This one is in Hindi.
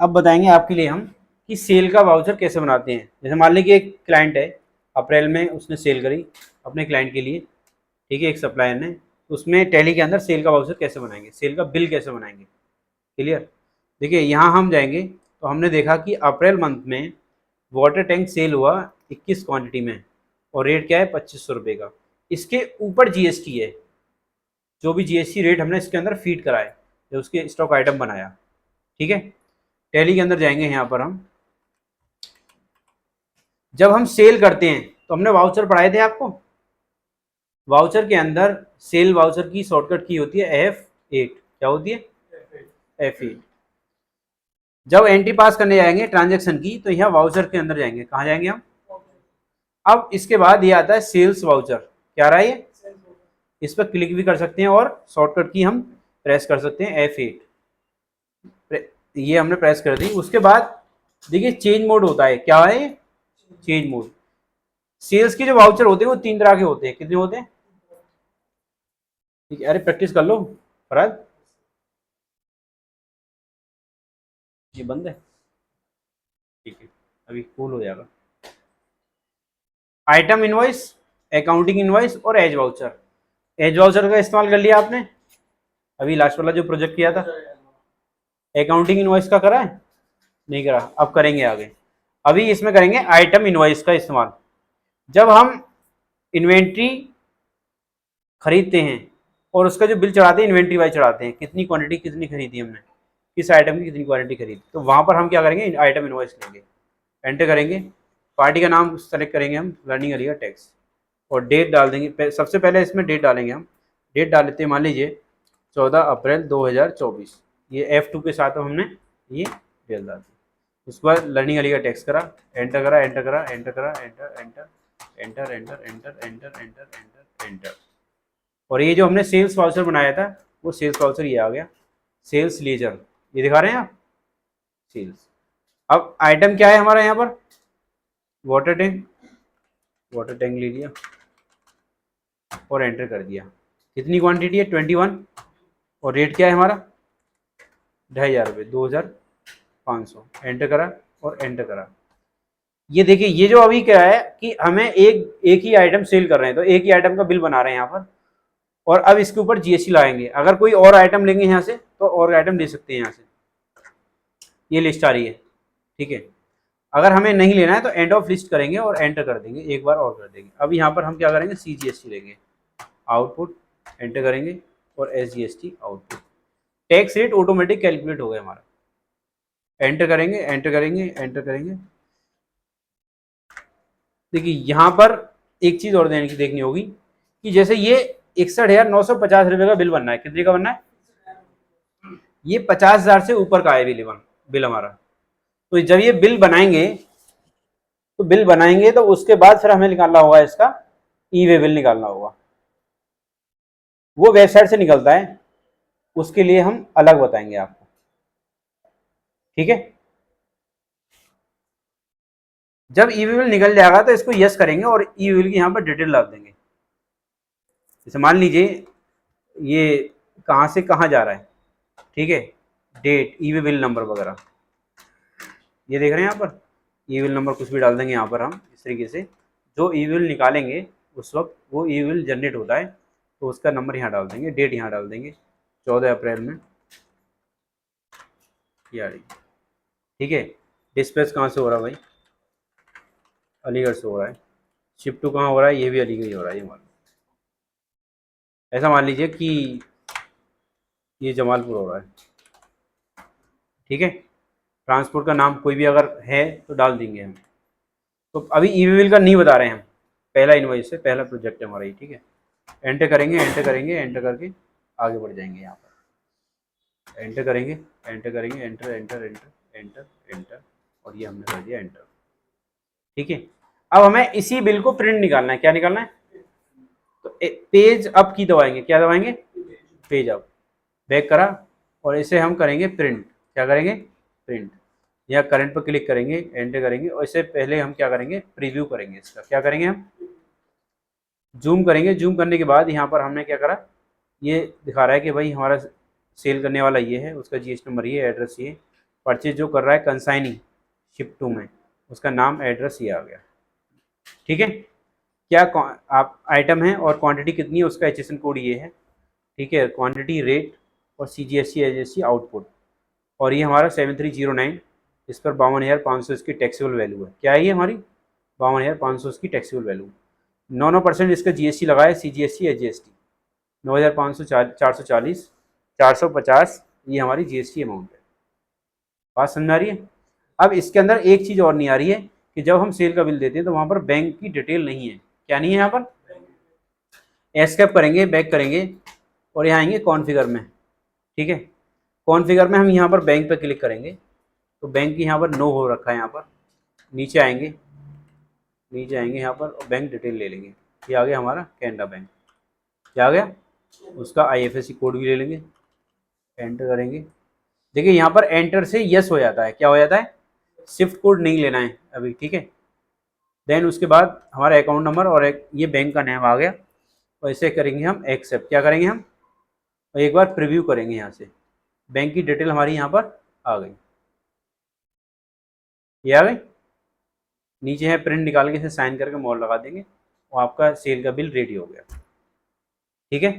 अब बताएंगे आपके लिए हम कि सेल का वाउचर कैसे बनाते हैं। जैसे मान लीजिए एक क्लाइंट है, अप्रैल में उसने सेल करी अपने क्लाइंट के लिए, ठीक है, एक सप्लायर ने। उसमें टैली के अंदर सेल का वाउचर कैसे बनाएंगे, सेल का बिल कैसे बनाएंगे, क्लियर। देखिए यहाँ हम जाएंगे तो हमने देखा कि अप्रैल मंथ में वाटर टैंक सेल हुआ 21 क्वांटिटी में, और रेट क्या है 2500 रुपये का। इसके ऊपर जीएसटी है, जो भी जीएसटी रेट हमने इसके अंदर फीड कराए, जो उसके स्टॉक आइटम बनाया, ठीक है। टैली के अंदर जाएंगे यहाँ पर हम, जब हम सेल करते हैं तो हमने वाउचर पढ़ाए थे आपको। वाउचर के अंदर सेल वाउचर की शॉर्टकट की होती है F8। क्या होती है? F8। जब एंट्री पास करने जाएंगे ट्रांजेक्शन की तो यहाँ वाउचर के अंदर जाएंगे, कहाँ जाएंगे हम? अब इसके बाद ये आता है सेल्स वाउचर। क्या रहा ये? इस पर क्लिक भी कर सकते हैं और शॉर्टकट की हम प्रेस कर सकते हैं F8। ये हमने प्रेस कर दी। उसके बाद देखिए चेंज मोड होता है। क्या है? Change mode. सेल्स के जो वाउचर होते हैं वो 3 तरह के होते हैं। कितने होते हैं? ठीक है, अरे प्रैक्टिस कर लो फराज। ये बंद है, ठीक है, अभी कूल हो जाएगा। आइटम इनवॉइस, अकाउंटिंग इनवॉइस और एज वाउचर। एज वाउचर का इस्तेमाल कर लिया आपने अभी लास्ट वाला जो प्रोजेक्ट किया था। अकाउंटिंग इनवॉइस का करा है? नहीं करा, अब करेंगे आगे। अभी इसमें करेंगे आइटम इनवॉइस का इस्तेमाल। जब हम इन्वेंट्री खरीदते हैं और उसका जो बिल चढ़ाते हैं इन्वेंट्री वाइज चढ़ाते हैं, कितनी क्वांटिटी कितनी खरीदी हमने, किस आइटम की कितनी क्वांटिटी खरीदी, तो वहां पर हम क्या करेंगे? आइटम इनवॉइस लेंगे, एंटर करेंगे, पार्टी का नाम सेलेक्ट करेंगे हम, लर्निंग एरिया टैक्स, और डेट डाल देंगे। सबसे पहले इसमें डेट डालेंगे हम। डेट डाल लेते हैं, मान लीजिए 14 अप्रैल 2024। ये F2 के साथ हमने ये डेट डाल दी। उसके बाद लर्निंग एरिया टैक्स करा, एंटर करा, एंटर करा, एंटर करा, enter enter enter enter enter enter enter enter enter. और ये जो हमने सेल्स वाउचर बनाया था वो सेल्स वाउचर ये आ गया, सेल्स लेजर, ये दिखा रहे हैं आप, सेल्स। अब आइटम क्या है हमारा यहाँ पर? Water tank. वाटर टैंक ले लिया और एंटर कर दिया। कितनी क्वांटिटी है? 21। और रेट क्या है हमारा? 2500 रुपये, 2500। एंटर करा और एंटर करा। ये देखिए, ये जो अभी क्या है कि हमें एक ही आइटम सेल कर रहे हैं, तो एक ही आइटम का बिल बना रहे हैं यहाँ पर, और अब इसके ऊपर जीएसटी लगाएंगे। अगर कोई और आइटम लेंगे यहाँ से तो और आइटम ले सकते हैं यहाँ से, ये लिस्ट आ रही है, ठीक है। अगर हमें नहीं लेना है तो एंड ऑफ लिस्ट करेंगे और एंटर कर देंगे, एक बार और कर देंगे। अब यहाँ पर हम क्या करेंगे? CGST लेंगे, आउटपुट एंटर करेंगे और SGST output. Tax rate automatic calculate हो गया हमारा। एंटर करेंगे, एंटर करेंगे, एंटर करेंगे। देखिए यहाँ पर एक चीज और देखनी होगी कि जैसे ये 61,950 रुपये का बिल बनना है, कितने का बनना है? ये 50,000 से ऊपर का है बिल हमारा। तो जब ये बिल बनाएंगे तो उसके बाद फिर हमें निकालना होगा इसका ई वे बिल निकालना होगा। वो वेबसाइट से निकलता है, उसके लिए हम अलग बताएंगे आपको, ठीक है। जब ई वे बिल निकल जाएगा तो इसको यस करेंगे और ई वे बिल की यहाँ पर डिटेल डाल देंगे। जैसे मान लीजिए ये कहाँ से कहाँ जा रहा है, ठीक है, डेट, ई वे बिल नंबर वगैरह, ये देख रहे हैं यहाँ पर। ई बिल नंबर कुछ भी डाल देंगे यहाँ पर हम, इस तरीके से जो ई बिल निकालेंगे उस वक्त वो ई बिल जनरेट होता है, तो उसका नंबर यहाँ डाल देंगे, डेट यहाँ डाल देंगे 14 अप्रैल में, ये आ रही, ठीक है। डिस्पैच कहाँ से हो रहा है भाई? अलीगढ़ से हो रहा है। शिफ्ट टू कहाँ हो रहा है? ये भी अलीगढ़ ही हो रहा है, ये मान, ऐसा मान लीजिए कि ये जमालपुर हो रहा है, ठीक है। ट्रांसपोर्ट का नाम कोई भी अगर है तो डाल देंगे हम। तो अभी ई बिल का नहीं बता रहे हैं हम, पहला इनवॉइस है, पहला प्रोजेक्ट है हमारा ये, ठीक है। एंटर करेंगे, एंटर करेंगे, एंटर करके आगे बढ़ जाएंगे। यहाँ पर एंटर करेंगे, एंटर करेंगे, enter enter enter enter enter, और ये हमने कर दिया एंटर, ठीक है। अब हमें इसी बिल को प्रिंट निकालना है। क्या निकालना है? तो पेज अप की दबाएंगे, क्या दबाएंगे? Page up. बैक करा और इसे हम करेंगे प्रिंट। क्या करेंगे? प्रिंट। या करंट पर क्लिक करेंगे, एंटर करेंगे, और इससे पहले हम क्या करेंगे? प्रीव्यू करेंगे इसका। क्या करेंगे? हम जूम करेंगे। जूम करने के बाद यहाँ पर हमने क्या करा, ये दिखा रहा है कि भाई हमारा सेल करने वाला ये है, उसका जीएसटी नंबर ये, एड्रेस ये, परचेज जो कर रहा है कंसाइनी शिप टू में, उसका नाम एड्रेस ये आ गया। ठीक है, क्या आप आइटम है और क्वांटिटी कितनी है उसका एचएसएन कोड ये है। ठीक है, क्वांटिटी, रेट और सीजीएसटी एचएसटी आउटपुट, और ये हमारा 7309, इस पर 52,500 इसकी टैक्सेबल वैल्यू है। क्या है ये हमारी 52,500 इसकी टैक्सेबल वैल्यू। 9% इसका जीएसटी लगा है, सीजीएसटी एचजीएसटी 9,440 450 ये हमारी जीएसटी अमाउंट है। बात समझ आ रही है। अब इसके अंदर एक चीज़ और नहीं आ रही है कि जब हम सेल का बिल देते हैं तो वहाँ पर बैंक की डिटेल नहीं है। क्या नहीं है यहाँ पर? एस्केप करेंगे, बैक करेंगे और यहाँ आएंगे कॉन्फ़िगर में। ठीक है, कॉन्फ़िगर में हम यहाँ पर बैंक पे क्लिक करेंगे तो बैंक यहाँ पर नो हो रखा है। यहाँ पर नीचे आएंगे, यहाँ पर और बैंक डिटेल ले लेंगे। ये आ गया हमारा कैनरा बैंक। क्या आ गया? उसका आईएफएससी कोड भी ले लेंगे, एंटर करेंगे। देखिए यहाँ पर एंटर से यस हो जाता है। क्या हो जाता है? शिफ्ट कोड नहीं लेना है अभी। ठीक है, देन उसके बाद हमारा अकाउंट नंबर और एक ये बैंक का नेम आ गया और इसे करेंगे हम एक्सेप्ट। क्या करेंगे हम? और एक बार प्रीव्यू करेंगे यहाँ से। बैंक की डिटेल हमारी यहाँ पर आ गई। ये आ गई। नीचे है प्रिंट, निकाल के इसे साइन करके मोहर लगा देंगे और आपका सेल का बिल रेडी हो गया। ठीक है।